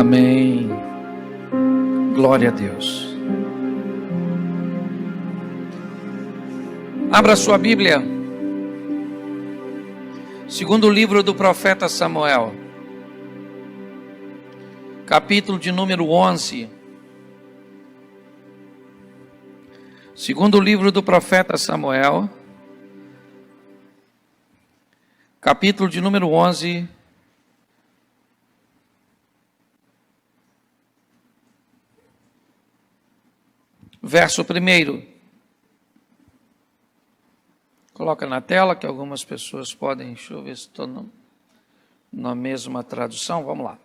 Amém. Glória a Deus. Abra sua Bíblia. Segundo livro do profeta Samuel, capítulo de número 11. Segundo livro do profeta Samuel, capítulo de número 11. Verso 1. Coloca na tela que algumas pessoas podem, deixa eu ver se estou na mesma tradução, vamos lá.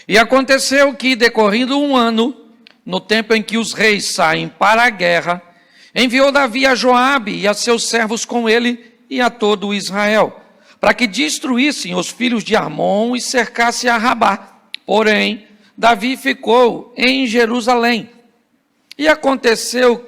E aconteceu que, decorrido um ano, no tempo em que os reis saem para a guerra, enviou Davi a Joabe e a seus servos com ele e a todo Israel, para que destruíssem os filhos de Armon e cercassem a Rabá. Porém, Davi ficou em Jerusalém. E aconteceu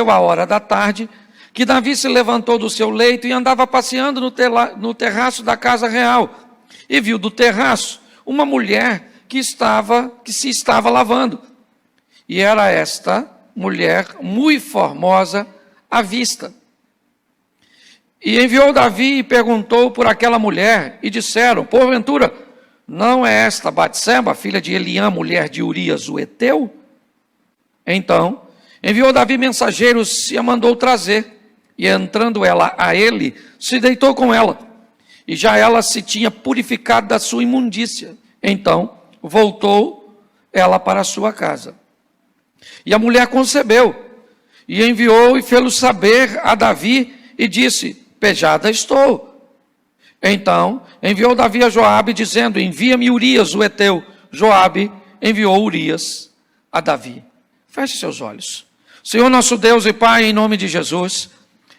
a hora da tarde, que Davi se levantou do seu leito e andava passeando no terraço da casa real, e viu do terraço uma mulher que se estava lavando. E era esta mulher muito formosa à vista. E enviou Davi e perguntou por aquela mulher, e disseram: porventura, não é esta Batseba, filha de Eliã, mulher de Urias o Heteu? Então, enviou Davi mensageiros e a mandou trazer. E entrando ela a ele, se deitou com ela. E já ela se tinha purificado da sua imundícia. Então, voltou ela para a sua casa. E a mulher concebeu. E enviou e fê-lo saber a Davi e disse: pejada estou. Então, enviou Davi a Joabe, dizendo: envia-me Urias o Heteu. Joabe enviou Urias a Davi. Feche seus olhos. Senhor nosso Deus e Pai, em nome de Jesus,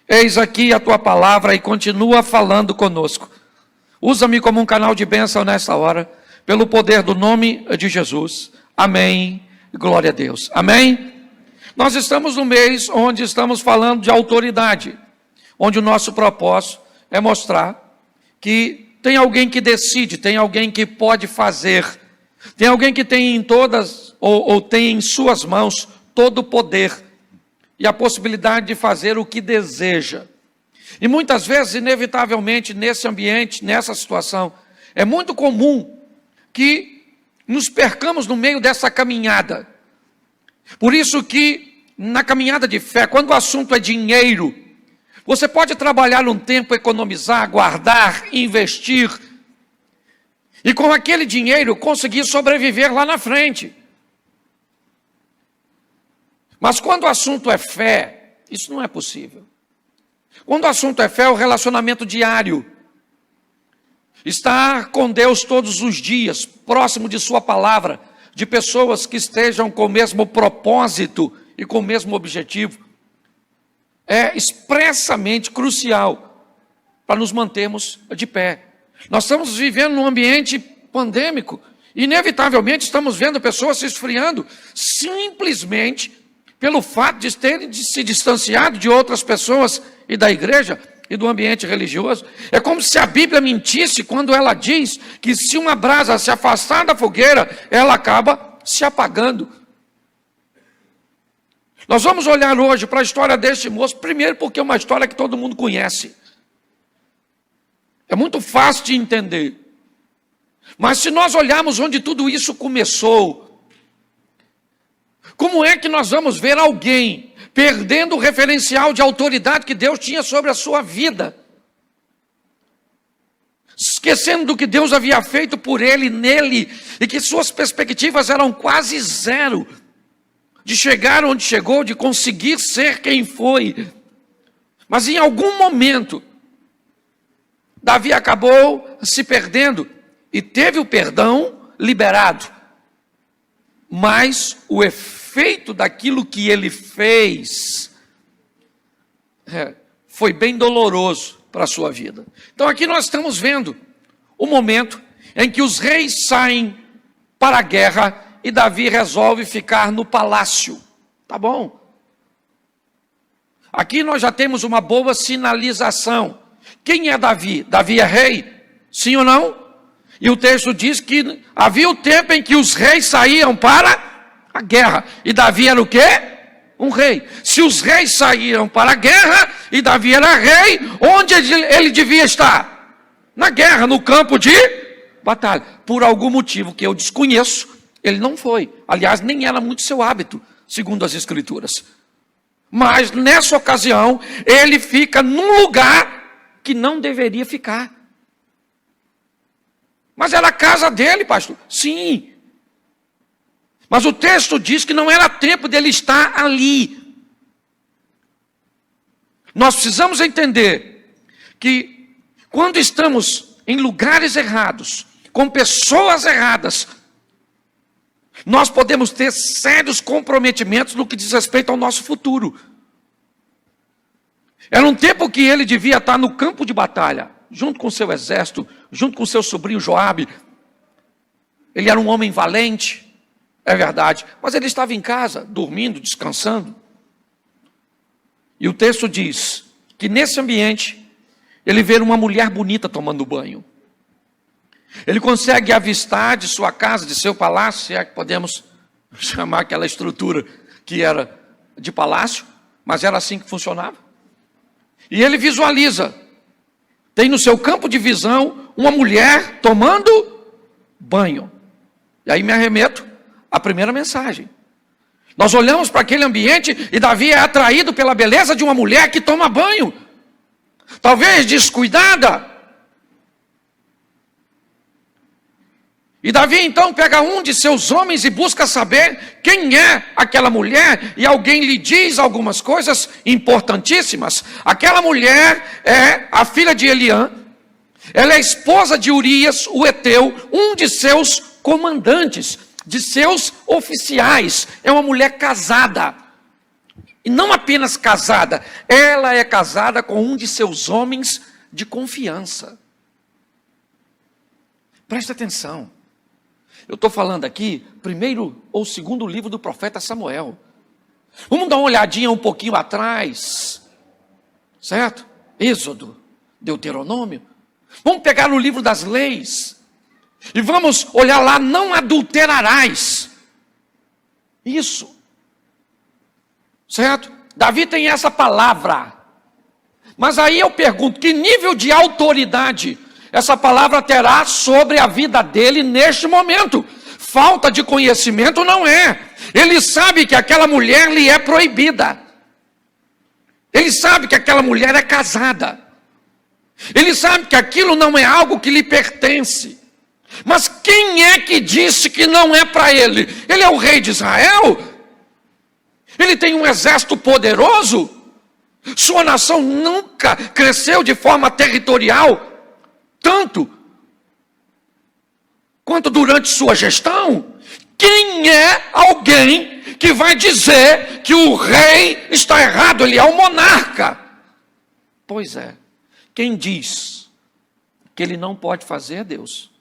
eis aqui a Tua palavra e continua falando conosco. Usa-me como um canal de bênção nessa hora, pelo poder do nome de Jesus. Amém. Glória a Deus. Amém. Nós estamos no mês onde estamos falando de autoridade, onde o nosso propósito é mostrar que tem alguém que decide, tem alguém que pode fazer, tem alguém que tem em todas ou tem em suas mãos todo o poder e a possibilidade de fazer o que deseja. E muitas vezes, inevitavelmente, nesse ambiente, nessa situação, é muito comum que nos percamos no meio dessa caminhada. Por isso que, na caminhada de fé, quando o assunto é dinheiro, você pode trabalhar um tempo, economizar, guardar, investir, e com aquele dinheiro conseguir sobreviver lá na frente. Mas quando o assunto é fé, isso não é possível. Quando o assunto é fé, é o relacionamento diário. Estar com Deus todos os dias, próximo de sua palavra, de pessoas que estejam com o mesmo propósito e com o mesmo objetivo, é expressamente crucial para nos mantermos de pé. Nós estamos vivendo num ambiente pandêmico, inevitavelmente estamos vendo pessoas se esfriando, simplesmente pelo fato de terem se distanciado de outras pessoas e da igreja e do ambiente religioso. É como se a Bíblia mentisse quando ela diz que se uma brasa se afastar da fogueira, ela acaba se apagando. Nós vamos olhar hoje para a história deste moço, primeiro porque é uma história que todo mundo conhece. É muito fácil de entender. Mas se nós olharmos onde tudo isso começou, como é que nós vamos ver alguém perdendo o referencial de autoridade que Deus tinha sobre a sua vida? Esquecendo do que Deus havia feito por ele, nele, e que suas perspectivas eram quase zero, de chegar onde chegou, de conseguir ser quem foi. Mas em algum momento, Davi acabou se perdendo e teve o perdão liberado. Mas o efeito daquilo que ele fez foi bem doloroso para a sua vida. Então aqui nós estamos vendo o momento em que os reis saem para a guerra e Davi resolve ficar no palácio. Tá bom. Aqui nós já temos uma boa sinalização. Quem é Davi? Davi é rei? Sim ou não? E o texto diz que havia o tempo em que os reis saíam para a guerra. E Davi era o quê? Um rei. Se os reis saíram para a guerra e Davi era rei, onde ele devia estar? Na guerra, no campo de batalha. Por algum motivo que eu desconheço, ele não foi. Aliás, nem era muito seu hábito, segundo as Escrituras. Mas nessa ocasião, ele fica num lugar que não deveria ficar. Mas era a casa dele, pastor. Sim. Mas o texto diz que não era tempo dele estar ali. Nós precisamos entender que quando estamos em lugares errados, com pessoas erradas, nós podemos ter sérios comprometimentos no que diz respeito ao nosso futuro. Era um tempo que ele devia estar no campo de batalha, junto com seu exército, junto com seu sobrinho Joabe. Ele era um homem valente, é verdade, mas ele estava em casa, dormindo, descansando. E o texto diz que nesse ambiente, ele vê uma mulher bonita tomando banho. Ele consegue avistar de sua casa, de seu palácio, se é que podemos chamar aquela estrutura que era de palácio, mas era assim que funcionava. E ele visualiza, tem no seu campo de visão uma mulher tomando banho. E aí me arremeto à primeira mensagem. Nós olhamos para aquele ambiente e Davi é atraído pela beleza de uma mulher que toma banho. Talvez descuidada. E Davi então pega um de seus homens e busca saber quem é aquela mulher. E alguém lhe diz algumas coisas importantíssimas. Aquela mulher é a filha de Eliã. Ela é esposa de Urias, o heteu, um de seus comandantes, de seus oficiais. É uma mulher casada. E não apenas casada, ela é casada com um de seus homens de confiança. Preste atenção. Eu estou falando aqui, primeiro ou segundo livro do profeta Samuel. Vamos dar uma olhadinha um pouquinho atrás, certo? Êxodo, Deuteronômio. Vamos pegar no livro das leis e vamos olhar lá, não adulterarás. Isso, certo? Davi tem essa palavra. Mas aí eu pergunto, que nível de autoridade essa palavra terá sobre a vida dele neste momento? Falta de conhecimento não é. Ele sabe que aquela mulher lhe é proibida. Ele sabe que aquela mulher é casada. Ele sabe que aquilo não é algo que lhe pertence. Mas quem é que disse que não é para ele? Ele é o rei de Israel? Ele tem um exército poderoso? Sua nação nunca cresceu de forma territorial tanto quanto durante sua gestão. Quem é alguém que vai dizer que o rei está errado? Ele é o monarca. Pois é, quem diz que ele não pode fazer é Deus.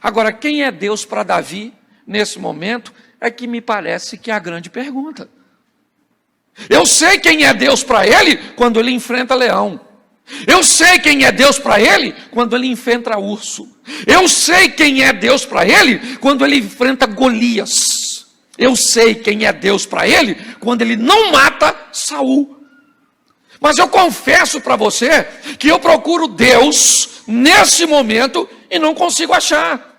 Agora, quem é Deus para Davi nesse momento é que me parece que é a grande pergunta. Eu sei quem é Deus para ele quando ele enfrenta leão. Eu sei quem é Deus para ele quando ele enfrenta urso. Eu sei quem é Deus para ele quando ele enfrenta Golias. Eu sei quem é Deus para ele quando ele não mata Saul. Mas eu confesso para você que eu procuro Deus nesse momento e não consigo achar.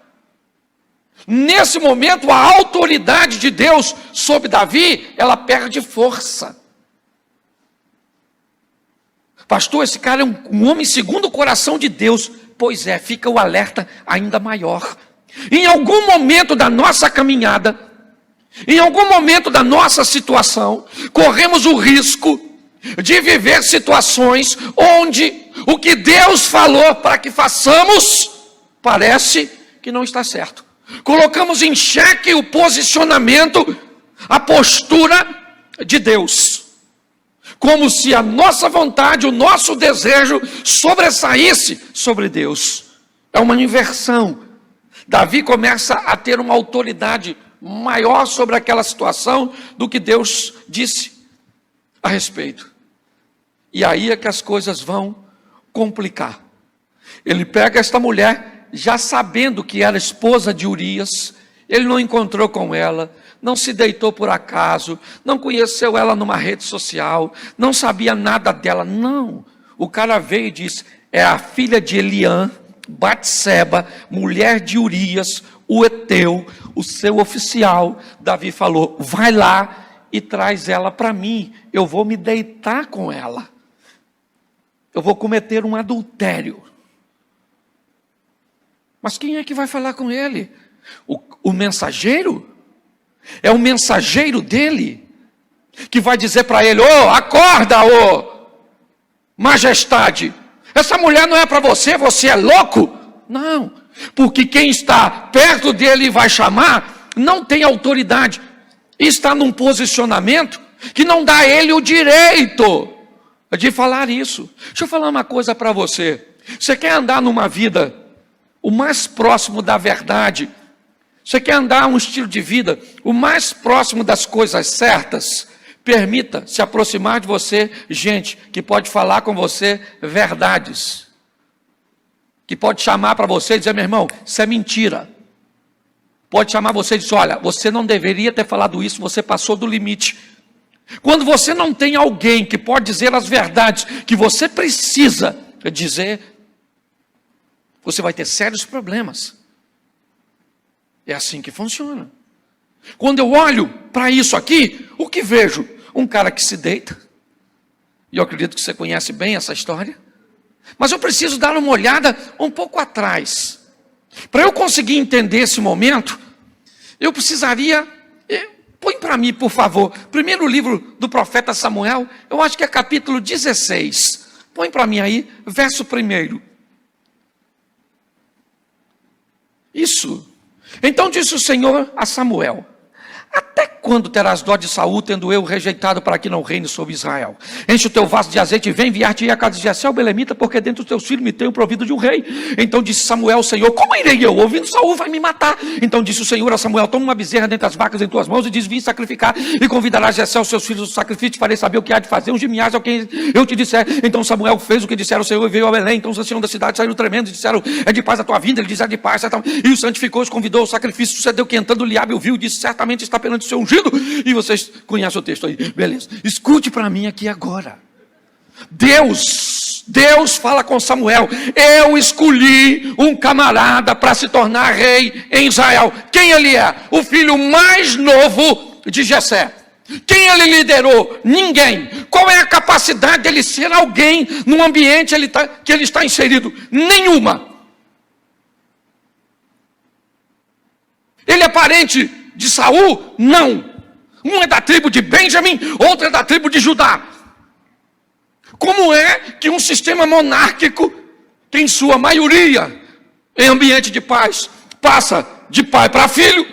Nesse momento a autoridade de Deus sobre Davi, ela perde força. Pastor, esse cara é um homem segundo o coração de Deus. Pois é, fica o alerta ainda maior. Em algum momento da nossa caminhada, em algum momento da nossa situação, corremos o risco de viver situações onde o que Deus falou para que façamos, parece que não está certo. Colocamos em xeque o posicionamento, a postura de Deus. Como se a nossa vontade, o nosso desejo sobressaísse sobre Deus. É uma inversão. Davi começa a ter uma autoridade maior sobre aquela situação do que Deus disse a respeito. E aí é que as coisas vão complicar. Ele pega esta mulher, já sabendo que era esposa de Urias, ele não encontrou com ela, não se deitou por acaso, não conheceu ela numa rede social, não sabia nada dela, não. O cara veio e disse, é a filha de Eliã, Batseba, mulher de Urias, o heteu, o seu oficial. Davi falou, vai lá e traz ela para mim, eu vou me deitar com ela, eu vou cometer um adultério. Mas quem é que vai falar com ele? O mensageiro? É o mensageiro dele que vai dizer para ele, acorda, majestade, essa mulher não é para você, você é louco? Não, porque quem está perto dele e vai chamar, não tem autoridade, está num posicionamento que não dá a ele o direito de falar isso. Deixa eu falar uma coisa para você, você quer andar numa vida o mais próximo da verdade, você quer andar um estilo de vida o mais próximo das coisas certas, permita se aproximar de você gente que pode falar com você verdades, que pode chamar para você e dizer, meu irmão, isso é mentira. Pode chamar você e dizer, olha, você não deveria ter falado isso, você passou do limite. Quando você não tem alguém que pode dizer as verdades que você precisa dizer, você vai ter sérios problemas. É assim que funciona. Quando eu olho para isso aqui, o que vejo? Um cara que se deita. E eu acredito que você conhece bem essa história. Mas eu preciso dar uma olhada um pouco atrás. Para eu conseguir entender esse momento, eu precisaria... Põe para mim, por favor, primeiro livro do profeta Samuel, eu acho que é capítulo 16. Põe para mim aí, verso 1. Isso. Então disse o Senhor a Samuel, até quando terás dó de Saul, tendo eu rejeitado para que não reine sobre Israel? Enche o teu vaso de azeite e vem enviar-te a casa de Jessé o belemita, porque dentro dos teus filhos me tenho provido de um rei. Então disse Samuel ao Senhor, como irei eu? Ouvindo Saul vai me matar. Então disse o Senhor a Samuel, toma uma bezerra dentre as vacas em tuas mãos e diz, vim sacrificar, e convidarás Jessé os seus filhos ao sacrifício, te farei saber o que há de fazer, ungir-me-ás ao que eu te disser. Então Samuel fez o que disseram o Senhor e veio a Belém. Então os anciãos da cidade saíram tremendos e disseram, é de paz a tua vinda? Ele disse, é de paz. E o santificou, os convidou ao sacrifício. Sucedeu que entrando Eliabe o viu e disse, certamente está perante o seu ungido. E vocês conhecem o texto aí, beleza. Escute para mim aqui agora. Deus fala com Samuel, eu escolhi um camarada para se tornar rei em Israel. Quem ele é? O filho mais novo de Jessé. Quem ele liderou? Ninguém. Qual é a capacidade dele ser alguém num ambiente que ele está inserido? Nenhuma. Ele é parente de Saul? Não. Um é da tribo de Benjamim, outro é da tribo de Judá. Como é que um sistema monárquico, que em sua maioria, em ambiente de paz, passa de pai para filho?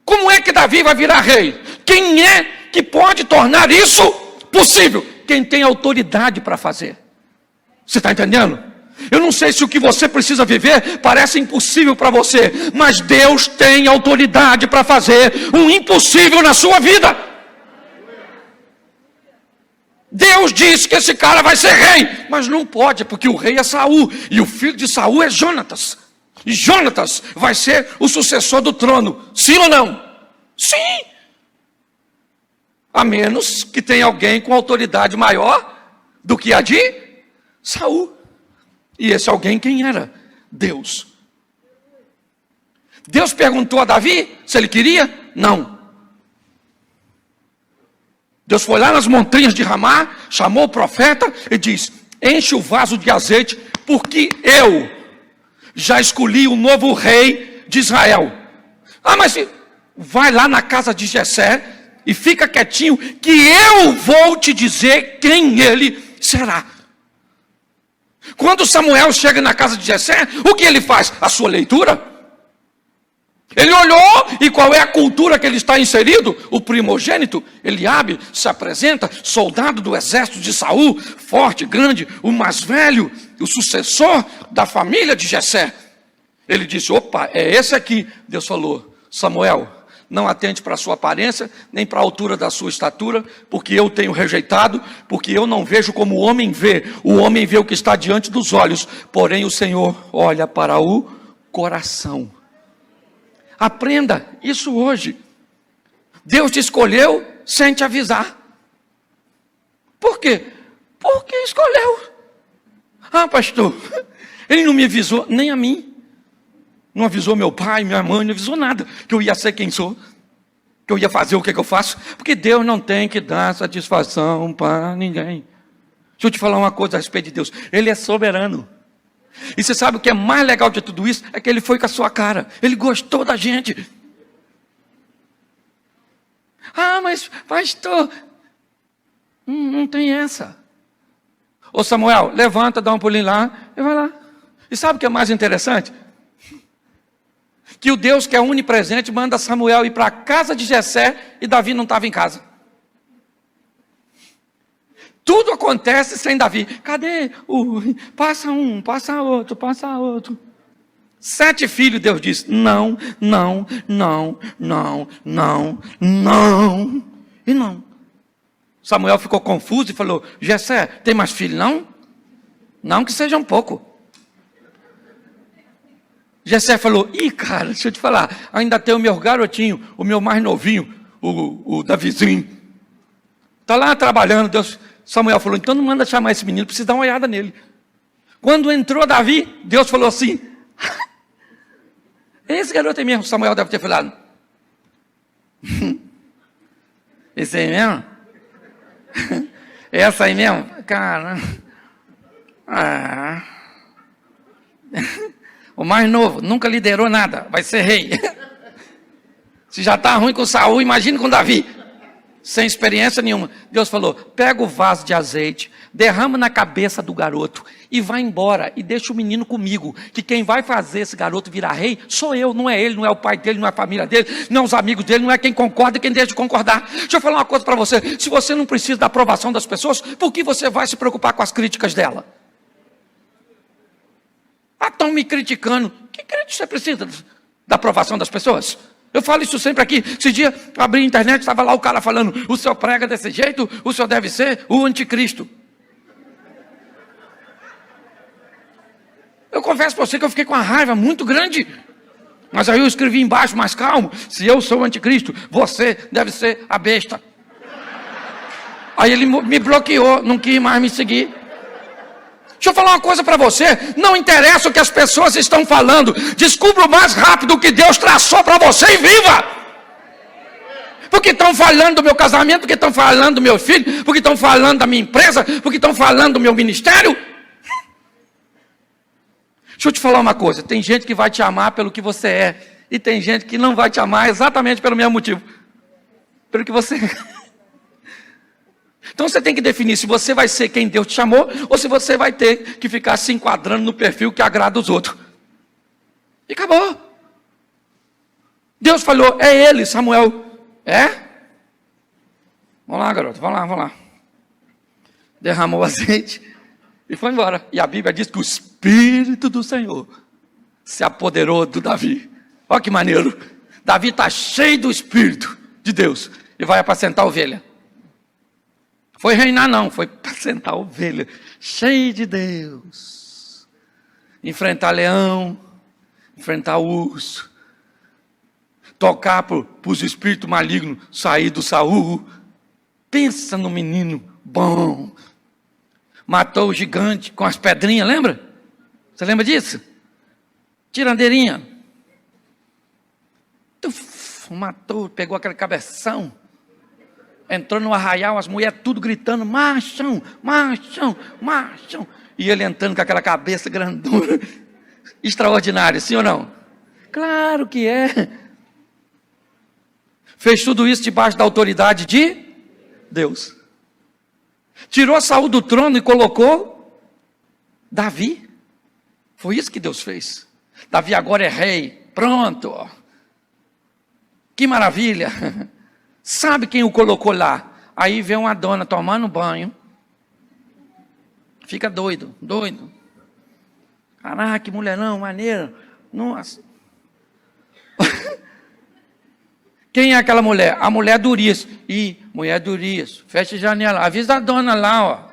Como é que Davi vai virar rei? Quem é que pode tornar isso possível? Quem tem autoridade para fazer. Você está entendendo? Eu não sei se o que você precisa viver parece impossível para você, mas Deus tem autoridade para fazer um impossível na sua vida. Deus disse que esse cara vai ser rei, mas não pode, porque o rei é Saul, e o filho de Saul é Jonatas. E Jonatas vai ser o sucessor do trono, sim ou não? Sim! A menos que tenha alguém com autoridade maior do que a de Saul. E esse alguém quem era? Deus. Deus perguntou a Davi se ele queria? Não. Deus foi lá nas montanhas de Ramá, chamou o profeta e disse, enche o vaso de azeite, porque eu já escolhi o novo rei de Israel. Ah, mas vai lá na casa de Jessé e fica quietinho, que eu vou te dizer quem ele será. Quando Samuel chega na casa de Jessé, o que ele faz? A sua leitura. Ele olhou, e qual é a cultura que ele está inserido? O primogênito, Eliabe, se apresenta, soldado do exército de Saul, forte, grande, o mais velho, o sucessor da família de Jessé. Ele disse, opa, é esse aqui. Deus falou, Samuel, não atente para a sua aparência, nem para a altura da sua estatura, porque eu tenho rejeitado, porque eu não vejo como o homem vê. O homem vê o que está diante dos olhos, porém o Senhor olha para o coração. Aprenda isso hoje. Deus te escolheu sem te avisar. Por quê? Porque escolheu. Ah, pastor, ele não me avisou, nem a mim. Não avisou meu pai, minha mãe, não avisou nada. Que eu ia ser quem sou. Que eu ia fazer o que eu faço. Porque Deus não tem que dar satisfação para ninguém. Deixa eu te falar uma coisa a respeito de Deus. Ele é soberano. E você sabe o que é mais legal de tudo isso? É que ele foi com a sua cara. Ele gostou da gente. Ah, mas pastor, não tem essa. Ô Samuel, levanta, dá um pulinho lá e vai lá. E sabe o que é mais interessante? Que o Deus que é onipresente manda Samuel ir para a casa de Jessé e Davi não estava em casa. Tudo acontece sem Davi. Cadê? Passa um, passa outro, passa outro. 7 filhos, Deus disse, não, não, não, não, não, não, e não. Samuel ficou confuso e falou, Jessé, tem mais filho não? Não que seja um pouco. Jessé falou, cara, deixa eu te falar, ainda tem o meu garotinho, o meu mais novinho, o Davizinho. Está lá trabalhando, Samuel falou, então não manda chamar esse menino, precisa dar uma olhada nele. Quando entrou Davi, Deus falou assim, esse garoto é mesmo, Samuel deve ter falado. Esse aí mesmo? Essa aí mesmo? Cara. O mais novo, nunca liderou nada, vai ser rei. Se já está ruim com Saul, imagine com Davi. Sem experiência nenhuma. Deus falou, pega o vaso de azeite, derrama na cabeça do garoto e vai embora e deixa o menino comigo, que quem vai fazer esse garoto virar rei sou eu, não é ele, não é o pai dele, não é a família dele, não é os amigos dele, não é quem concorda e quem deixa de concordar. Deixa eu falar uma coisa para você, se você não precisa da aprovação das pessoas, por que você vai se preocupar com as críticas dela? Ah, estão me criticando. Que crítica você precisa da aprovação das pessoas? Eu falo isso sempre aqui. Esse dia, abri a internet, estava lá o cara falando, o senhor prega desse jeito, o senhor deve ser o anticristo. Eu confesso para você que eu fiquei com uma raiva muito grande. Mas aí eu escrevi embaixo, mais calmo, se eu sou o anticristo, você deve ser a besta. Aí ele me bloqueou, não quis mais me seguir. Deixa eu falar uma coisa para você, não interessa o que as pessoas estão falando, descubra o mais rápido o que Deus traçou para você e viva! Porque estão falando do meu casamento, porque estão falando do meu filho, porque estão falando da minha empresa, porque estão falando do meu ministério. Deixa eu te falar uma coisa, tem gente que vai te amar pelo que você é, e tem gente que não vai te amar exatamente pelo mesmo motivo, pelo que você é. Então você tem que definir se você vai ser quem Deus te chamou, ou se você vai ter que ficar se enquadrando no perfil que agrada os outros. E acabou. Deus falou, é ele, Samuel. É? Vamos lá, garoto, vamos lá. Derramou o azeite e foi embora. E a Bíblia diz que o Espírito do Senhor se apoderou do Davi. Olha que maneiro. Davi está cheio do Espírito de Deus e vai apacentar a ovelha. Foi reinar não, foi apacentar a ovelha, cheio de Deus. Enfrentar leão, enfrentar urso, tocar para os espíritos malignos sair do Saul. Pensa no menino bom. Matou o gigante com as pedrinhas, lembra? Você lembra disso? Tirandeirinha. Matou, pegou aquele cabeção. Entrou no arraial, as mulheres tudo gritando, machão, machão, machão. E ele entrando com aquela cabeça grandona. Extraordinário, sim ou não? Claro que é. Fez tudo isso debaixo da autoridade de Deus. Tirou Saul do trono e colocou Davi. Foi isso que Deus fez. Davi agora é rei. Pronto. Que maravilha. Sabe quem o colocou lá? Aí vê uma dona tomando banho. Fica doido. Caraca, que mulherão, maneiro. Nossa. Quem é aquela mulher? A mulher do Urias. Mulher do Urias, fecha a janela. Avisa a dona lá, ó.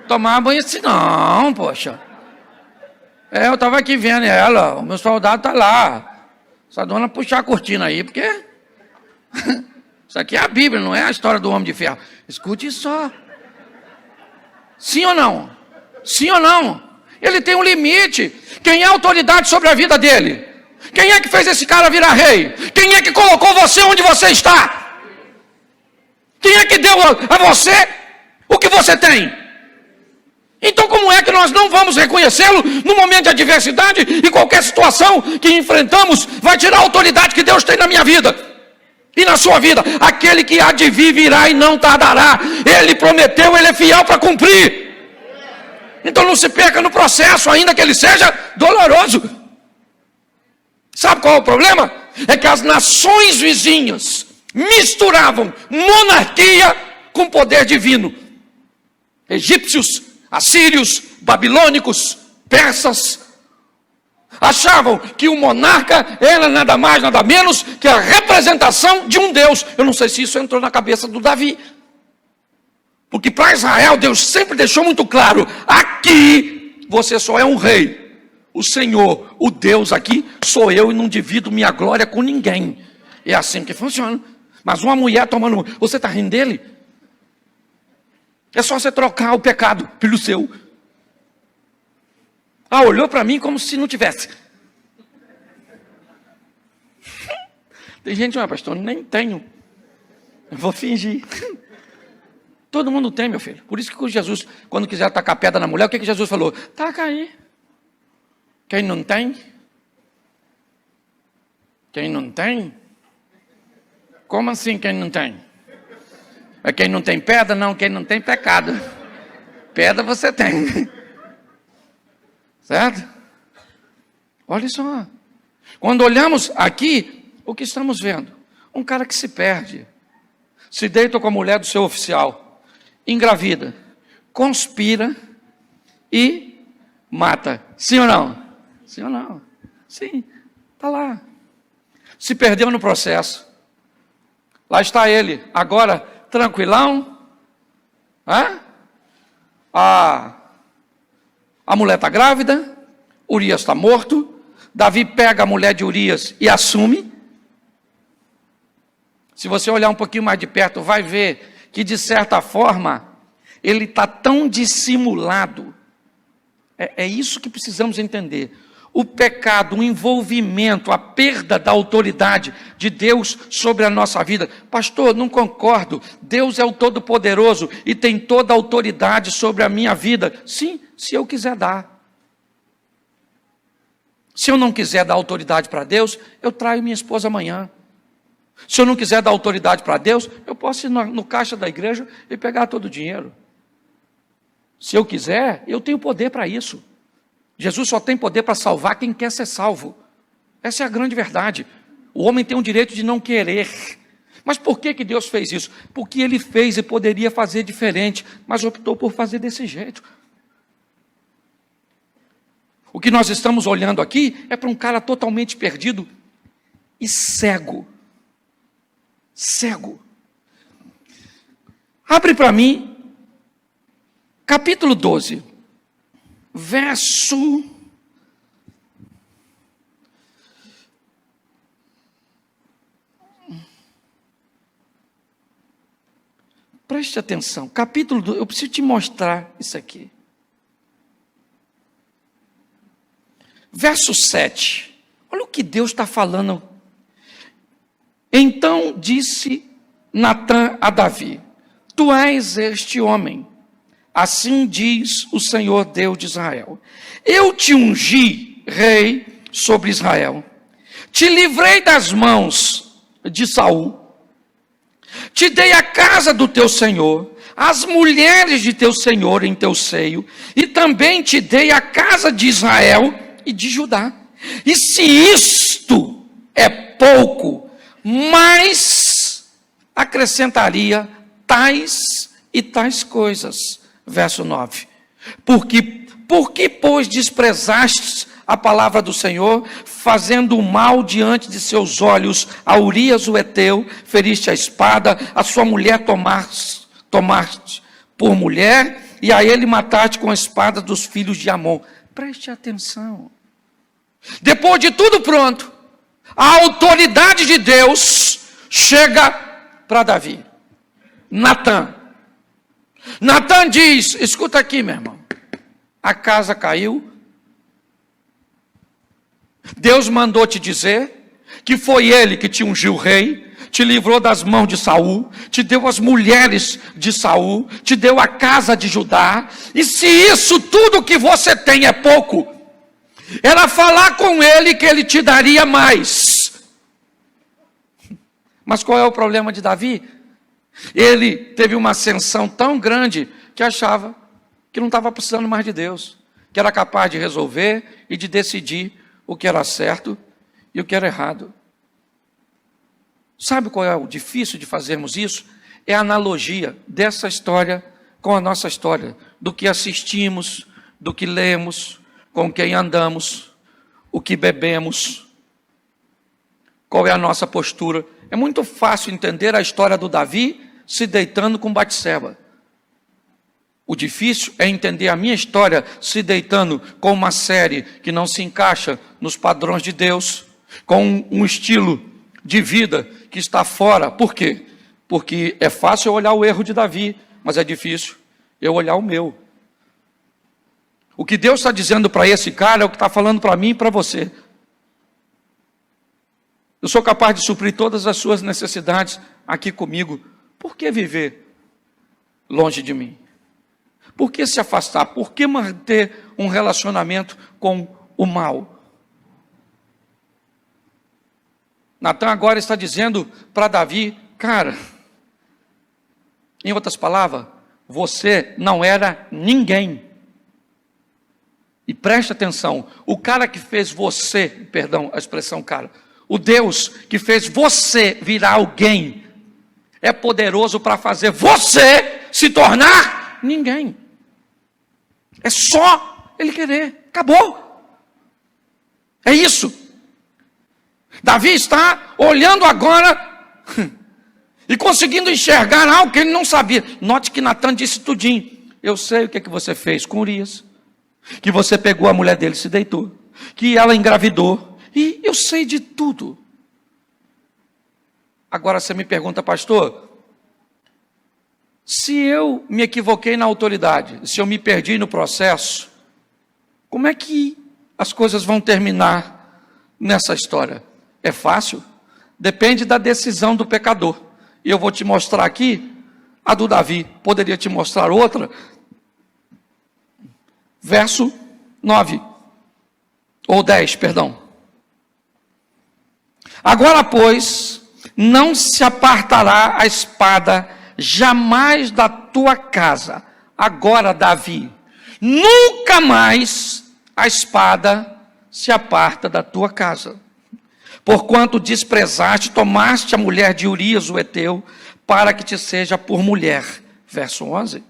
Tomar banho assim, não, poxa. Eu estava aqui vendo ela, o meu soldado está lá. Essa dona puxar a cortina aí, porque isso aqui é a Bíblia, não é a história do homem de ferro. Escute só. Sim ou não? Sim ou não? Ele tem um limite. Quem é a autoridade sobre a vida dele? Quem é que fez esse cara virar rei? Quem é que colocou você onde você está? Quem é que deu a você o que você tem? Então como é que nós não vamos reconhecê-lo no momento de adversidade e qualquer situação que enfrentamos vai tirar a autoridade que Deus tem na minha vida e na sua vida? Aquele que há de vir virá e não tardará. Ele prometeu, ele é fiel para cumprir. Então não se perca no processo, ainda que ele seja doloroso. Sabe qual é o problema? É que as nações vizinhas misturavam monarquia com poder divino. Egípcios, assírios, babilônicos, persas achavam que o monarca era nada mais, nada menos que a representação de um Deus. Eu não sei se isso entrou na cabeça do Davi. Porque para Israel, Deus sempre deixou muito claro: aqui você só é um rei. O Senhor, o Deus aqui, sou eu e não divido minha glória com ninguém. É assim que funciona. Mas uma mulher tomando... Você está rindo dele? É só você trocar o pecado pelo seu. Olhou para mim como se não tivesse. Tem gente, pastor, nem tenho. Eu vou fingir. Todo mundo tem, meu filho. Por isso que Jesus, quando quiser tacar pedra na mulher, o que Jesus falou? Taca aí. Quem não tem? Quem não tem? Como assim quem não tem? É quem não tem pedra? Não, quem não tem pecado. Pedra você tem. Certo? Olha só. Quando olhamos aqui, o que estamos vendo? Um cara que se perde. Se deita com a mulher do seu oficial. Engravida. Conspira e mata. Sim ou não? Sim ou não? Sim. Está lá. Se perdeu no processo. Lá está ele. Agora, tranquilão. A mulher está grávida. Urias está morto. Davi pega a mulher de Urias e assume. Se você olhar um pouquinho mais de perto, vai ver que, de certa forma, ele está tão dissimulado. É isso que precisamos entender. O pecado, o envolvimento, a perda da autoridade de Deus sobre a nossa vida. Pastor, não concordo. Deus é o Todo-Poderoso e tem toda a autoridade sobre a minha vida. Sim, se eu quiser dar. Se eu não quiser dar autoridade para Deus, eu traio minha esposa amanhã. Se eu não quiser dar autoridade para Deus, eu posso ir no caixa da igreja e pegar todo o dinheiro. Se eu quiser, eu tenho poder para isso. Jesus só tem poder para salvar quem quer ser salvo. Essa é a grande verdade. O homem tem o direito de não querer. Mas por que Deus fez isso? Porque Ele fez e poderia fazer diferente, mas optou por fazer desse jeito. O que nós estamos olhando aqui é para um cara totalmente perdido e cego. Cego. Abre para mim, capítulo 12, verso... Preste atenção, capítulo 12, eu preciso te mostrar isso aqui. Verso 7, olha o que Deus está falando. Então disse Natã a Davi: tu és este homem, assim diz o Senhor Deus de Israel. Eu te ungi rei sobre Israel, te livrei das mãos de Saul, te dei a casa do teu senhor, as mulheres de teu senhor em teu seio, e também te dei a casa de Israel e de Judá. E se isto é pouco, mas acrescentaria tais e tais coisas. Verso 9. Por que, pois, desprezaste a palavra do Senhor, fazendo o mal diante de seus olhos a Urias o Heteu, feriste a espada, a sua mulher tomaste por mulher, e a ele mataste com a espada dos filhos de Amon. preste atenção. Depois de tudo pronto, a autoridade de Deus chega para Davi. Natã diz, escuta aqui, meu irmão, a casa caiu, Deus mandou te dizer que foi Ele que te ungiu rei, te livrou das mãos de Saul, te deu as mulheres de Saul, te deu a casa de Judá, e se isso tudo que você tem é pouco, era falar com Ele que Ele te daria mais. Mas qual é o problema de Davi? Ele teve uma ascensão tão grande que achava que não estava precisando mais de Deus, que era capaz de resolver e de decidir o que era certo e o que era errado. Sabe qual é o difícil de fazermos isso? É a analogia dessa história com a nossa história, do que assistimos, do que lemos, com quem andamos, o que bebemos, qual é a nossa postura. É muito fácil entender a história do Davi se deitando com Batseba. O difícil é entender a minha história se deitando com uma série que não se encaixa nos padrões de Deus, com um estilo de vida que está fora. Por quê? Porque é fácil eu olhar o erro de Davi, mas é difícil eu olhar o meu. O que Deus está dizendo para esse cara é o que está falando para mim e para você. Eu sou capaz de suprir todas as suas necessidades aqui comigo. Por que viver longe de mim? Por que se afastar? Por que manter um relacionamento com o mal? Natã agora está dizendo para Davi, cara, em outras palavras, você não era ninguém. E preste atenção, o cara que fez você, perdão a expressão cara, o Deus que fez você virar alguém, é poderoso para fazer você se tornar ninguém. É só Ele querer, acabou. É isso. Davi está olhando agora e conseguindo enxergar algo que ele não sabia. Note que Natã disse tudinho. Eu sei o que você fez com Urias, que você pegou a mulher dele e se deitou, que ela engravidou, e eu sei de tudo. Agora você me pergunta, pastor, se eu me equivoquei na autoridade, se eu me perdi no processo, como é que as coisas vão terminar nessa história? É fácil? Depende da decisão do pecador. E eu vou te mostrar aqui a do Davi. Poderia te mostrar outra. Verso 9. Ou 10, perdão. Agora, pois, não se apartará a espada jamais da tua casa. Agora, Davi, nunca mais a espada se aparta da tua casa. Porquanto desprezaste, tomaste a mulher de Urias, o heteu, para que te seja por mulher. Verso 11.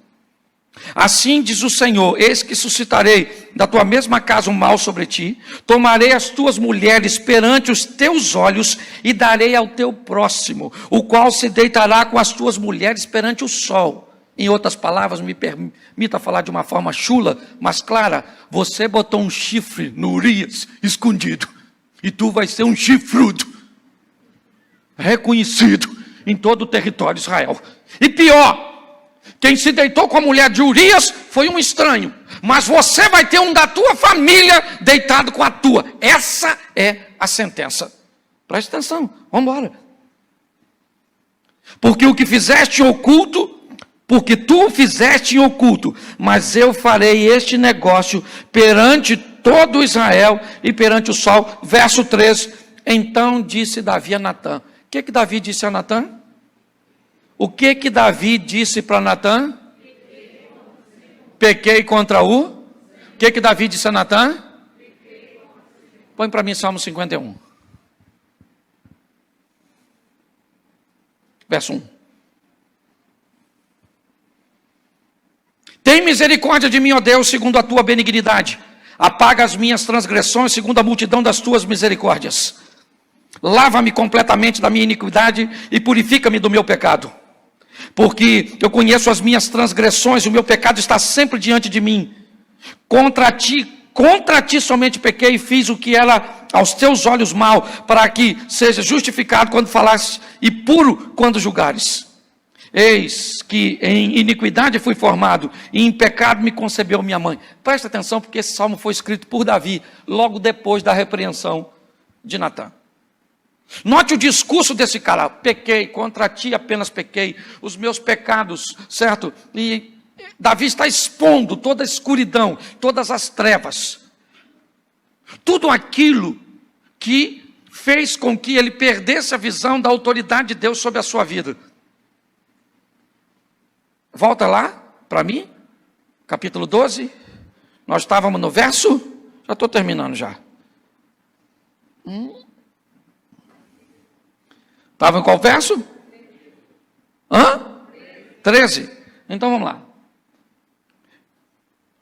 Assim diz o Senhor, eis que suscitarei da tua mesma casa um mal sobre ti, tomarei as tuas mulheres perante os teus olhos e darei ao teu próximo, o qual se deitará com as tuas mulheres perante o sol. Em outras palavras, me permita falar de uma forma chula, mas clara, você botou um chifre no Urias escondido, e tu vai ser um chifrudo, reconhecido em todo o território de Israel. E pior, quem se deitou com a mulher de Urias foi um estranho, mas você vai ter um da tua família deitado com a tua. Essa é a sentença. Preste atenção, vamos embora. Porque o que fizeste em oculto, porque tu fizeste em oculto, mas eu farei este negócio perante todo Israel e perante o sol. Verso 3, então disse Davi a Natã. O que Davi disse a Natã? O que Davi disse para Natã? Pequei contra o? O que Davi disse a Natã? Põe para mim Salmo 51. Verso 1. Tem misericórdia de mim, ó Deus, segundo a tua benignidade. Apaga as minhas transgressões, segundo a multidão das tuas misericórdias. Lava-me completamente da minha iniquidade e purifica-me do meu pecado. Porque eu conheço as minhas transgressões, o meu pecado está sempre diante de mim. Contra ti contra ti somente pequei e fiz o que era aos teus olhos mal, para que seja justificado quando falares e puro quando julgares. Eis que em iniquidade fui formado, e em pecado me concebeu minha mãe. Presta atenção, porque esse salmo foi escrito por Davi, logo depois da repreensão de Natã. Note o discurso desse cara: pequei, contra ti apenas pequei, os meus pecados, certo? E Davi está expondo toda a escuridão, todas as trevas, tudo aquilo que fez com que ele perdesse a visão da autoridade de Deus sobre a sua vida. Volta lá para mim, capítulo 12, nós estávamos no verso, já estou terminando já. Estava em qual verso? 13. Então vamos lá.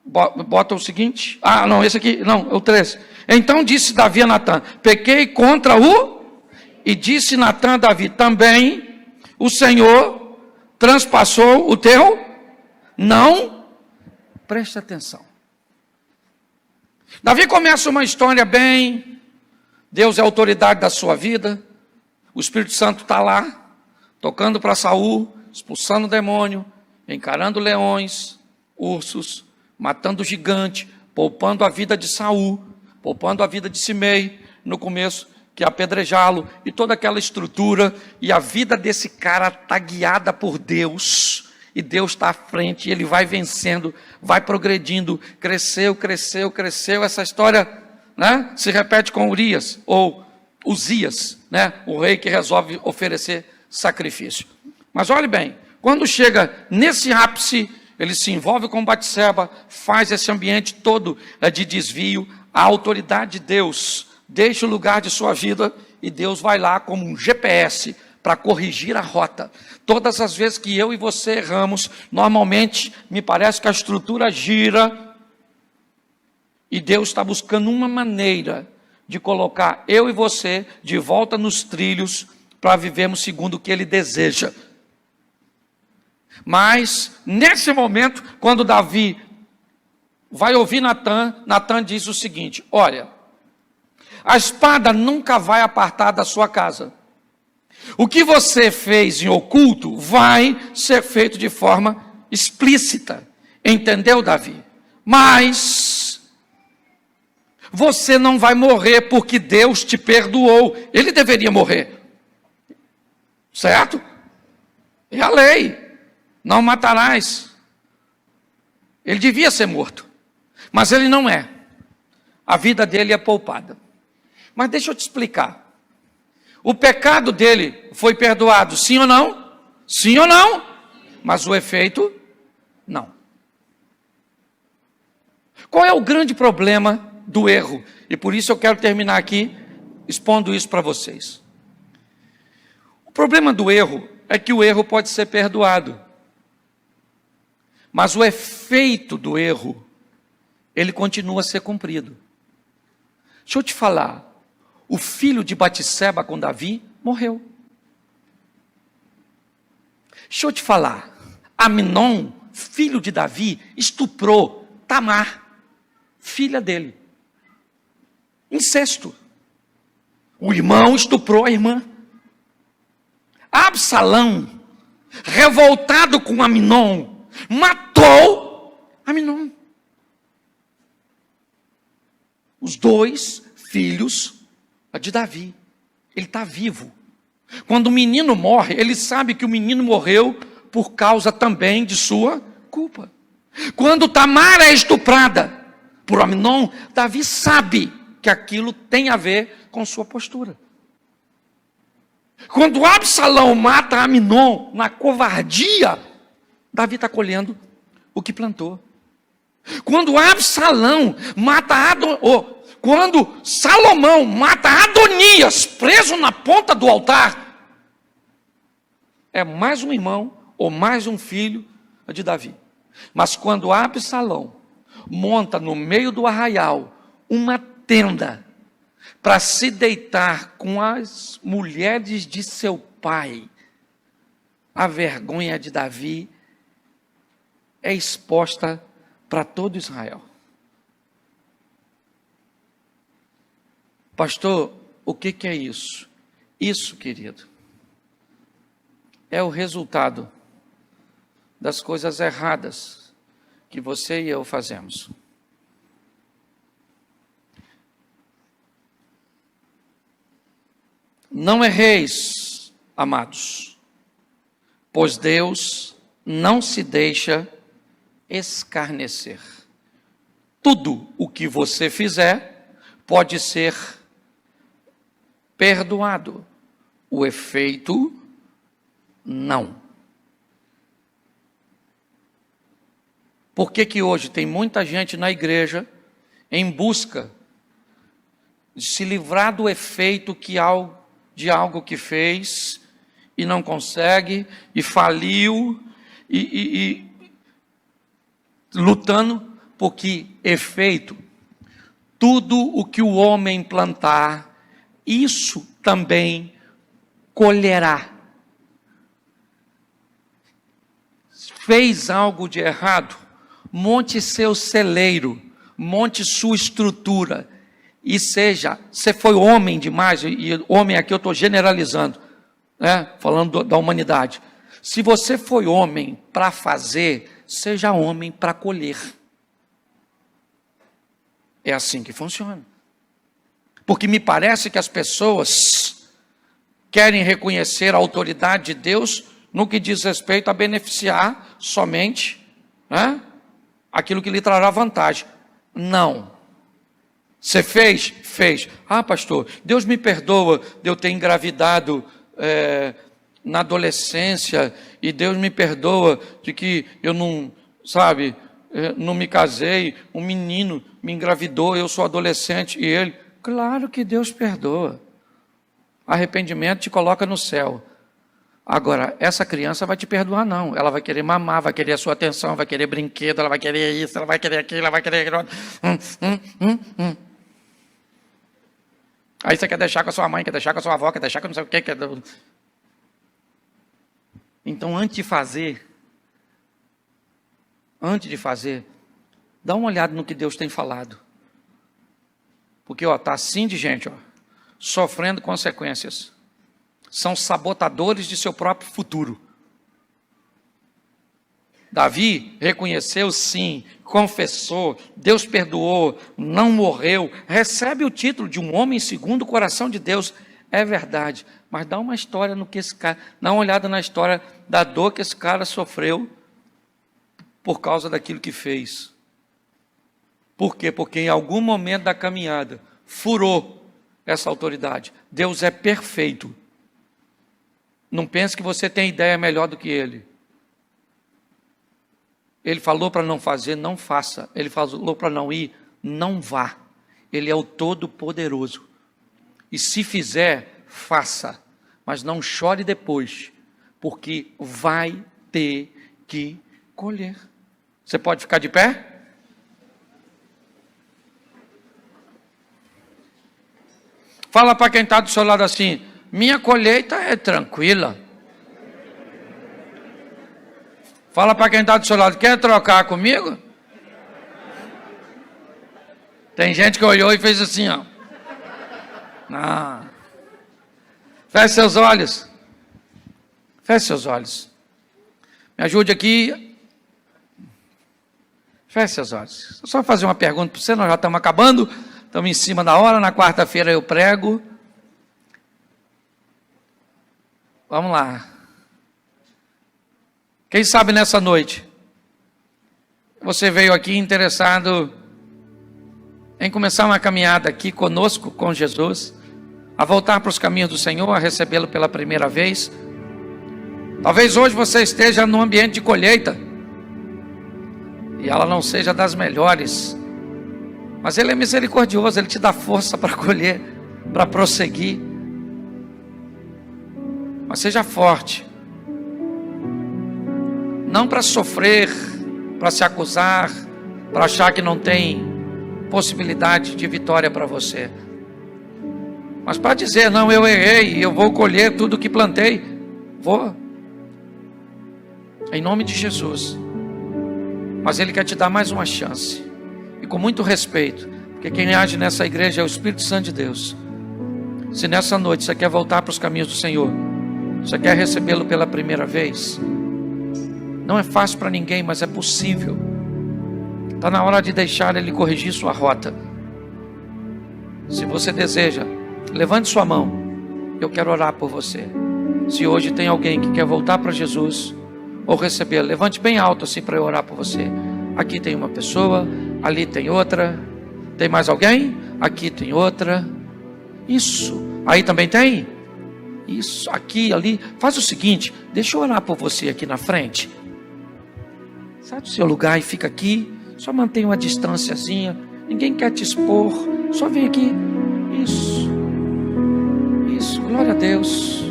Bota o seguinte. Não, esse aqui, não, é o 13. Então disse Davi a Natã: pequei contra o... E disse Natã a Davi: também o Senhor transpassou o teu? Não. Preste atenção. Davi começa uma história bem. Deus é a autoridade da sua vida. O Espírito Santo está lá, tocando para Saul, expulsando o demônio, encarando leões, ursos, matando o gigante, poupando a vida de Saul, poupando a vida de Simei, no começo, que é apedrejá-lo, e toda aquela estrutura, e a vida desse cara está guiada por Deus, e Deus está à frente, e ele vai vencendo, vai progredindo, cresceu, essa história, né, se repete com Urias, ou Uzias, né, o rei que resolve oferecer sacrifício. Mas olhe bem, quando chega nesse ápice, ele se envolve com Batseba, faz esse ambiente todo de desvio, a autoridade de Deus deixa o lugar de sua vida, e Deus vai lá como um GPS para corrigir a rota. Todas as vezes que eu e você erramos, normalmente me parece que a estrutura gira, e Deus está buscando uma maneira de colocar eu e você de volta nos trilhos, para vivermos segundo o que Ele deseja. Mas, nesse momento, quando Davi vai ouvir Natã, Natã diz o seguinte: olha, a espada nunca vai apartar da sua casa. O que você fez em oculto vai ser feito de forma explícita. Entendeu, Davi? Mas você não vai morrer porque Deus te perdoou. Ele deveria morrer. Certo? É a lei. Não matarás. Ele devia ser morto. Mas ele não é. A vida dele é poupada. Mas deixa eu te explicar. O pecado dele foi perdoado, sim ou não? Sim ou não? Mas o efeito, não. Qual é o grande problema do erro? E por isso eu quero terminar aqui expondo isso para vocês. O problema do erro é que o erro pode ser perdoado. Mas o efeito do erro, ele continua a ser cumprido. Deixa eu te falar. O filho de Batseba com Davi morreu. Deixa eu te falar. Amnon, filho de Davi, estuprou Tamar, filha dele. Incesto. O irmão estuprou a irmã. Absalão, revoltado com Amnon, matou Amnon. Os dois filhos de Davi. Ele está vivo. Quando o menino morre, ele sabe que o menino morreu por causa também de sua culpa. Quando Tamar é estuprada por Amnon, Davi sabe que aquilo tem a ver com sua postura. Quando Absalão mata Amnon na covardia, Davi está colhendo o que plantou. Quando Absalão mata quando Salomão mata Adonias preso na ponta do altar, é mais um irmão ou mais um filho de Davi. Mas quando Absalão monta no meio do arraial uma tenda para se deitar com as mulheres de seu pai, a vergonha de Davi é exposta para todo Israel. Pastor, o que é isso? Isso, querido, é o resultado das coisas erradas que você e eu fazemos. Não erreis, amados, pois Deus não se deixa escarnecer. Tudo o que você fizer pode ser perdoado. O efeito, não. Por que hoje tem muita gente na igreja em busca de se livrar do efeito de algo que fez e não consegue, e faliu, e lutando, porque efeito, tudo o que o homem plantar, isso também colherá. Fez algo de errado, monte seu celeiro, monte sua estrutura, e você foi homem demais, e homem aqui eu estou generalizando, né? Falando da humanidade. Se você foi homem para fazer, seja homem para colher. É assim que funciona. Porque me parece que as pessoas querem reconhecer a autoridade de Deus no que diz respeito a beneficiar somente, né, aquilo que lhe trará vantagem. Não. Você fez? Fez. Ah, pastor, Deus me perdoa de eu ter engravidado na adolescência, e Deus me perdoa de que eu não, não me casei, um menino me engravidou, eu sou adolescente, e ele... Claro que Deus perdoa. Arrependimento te coloca no céu. Agora, essa criança vai te perdoar não. Ela vai querer mamar, vai querer a sua atenção, vai querer brinquedo, ela vai querer isso, ela vai querer aquilo, ela vai querer aquilo. Aí você quer deixar com a sua mãe, quer deixar com a sua avó, quer deixar com não sei o quê. Então, antes de fazer, dá uma olhada no que Deus tem falado. Porque está assim de gente, sofrendo consequências. São sabotadores de seu próprio futuro. Davi reconheceu sim, confessou, Deus perdoou, não morreu, recebe o título de um homem segundo o coração de Deus. É verdade, mas dá uma história no que esse cara, dá uma olhada na história da dor que esse cara sofreu por causa daquilo que fez. Por quê? Porque em algum momento da caminhada furou essa autoridade. Deus é perfeito. Não pense que você tem ideia melhor do que Ele. Ele falou para não fazer, não faça. Ele falou para não ir, não vá. Ele é o Todo-Poderoso. E se fizer, faça. Mas não chore depois, porque vai ter que colher. Você pode ficar de pé? Fala para quem está do seu lado assim: minha colheita é tranquila. Fala para quem está do seu lado: quer trocar comigo? Tem gente que olhou e fez assim, ó. Não. Feche seus olhos. Feche seus olhos. Me ajude aqui. Feche seus olhos. Eu só fazer uma pergunta para você, nós já estamos acabando. Estamos em cima da hora, na quarta-feira eu prego. Vamos lá. Quem sabe nessa noite, você veio aqui interessado em começar uma caminhada aqui conosco, com Jesus, a voltar para os caminhos do Senhor, a recebê-lo pela primeira vez. Talvez hoje você esteja num ambiente de colheita, e ela não seja das melhores, mas Ele é misericordioso, Ele te dá força para colher, para prosseguir. Mas seja forte, não para sofrer, para se acusar, para achar que não tem possibilidade de vitória para você, mas para dizer: não, eu errei, eu vou colher tudo que plantei, vou, em nome de Jesus. Mas Ele quer te dar mais uma chance, e com muito respeito, porque quem age nessa igreja é o Espírito Santo de Deus. Se nessa noite você quer voltar para os caminhos do Senhor, você quer recebê-lo pela primeira vez, não é fácil para ninguém, mas é possível. Está na hora de deixar Ele corrigir sua rota. Se você deseja, levante sua mão, eu quero orar por você. Se hoje tem alguém que quer voltar para Jesus ou receber, levante bem alto assim para eu orar por você. Aqui tem uma pessoa, ali tem outra. Tem mais alguém? Aqui tem outra. Isso, aí também tem? Isso, aqui, ali. Faz o seguinte, deixa eu orar por você aqui na frente. Sai do seu lugar e fica aqui. Só mantenha uma distânciazinha. Ninguém quer te expor. Só vem aqui. Isso. Isso, glória a Deus.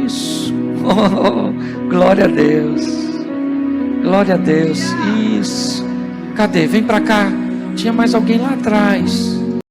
Isso. Oh, glória a Deus. Glória a Deus. Isso. Cadê? Vem para cá. Tinha mais alguém lá atrás.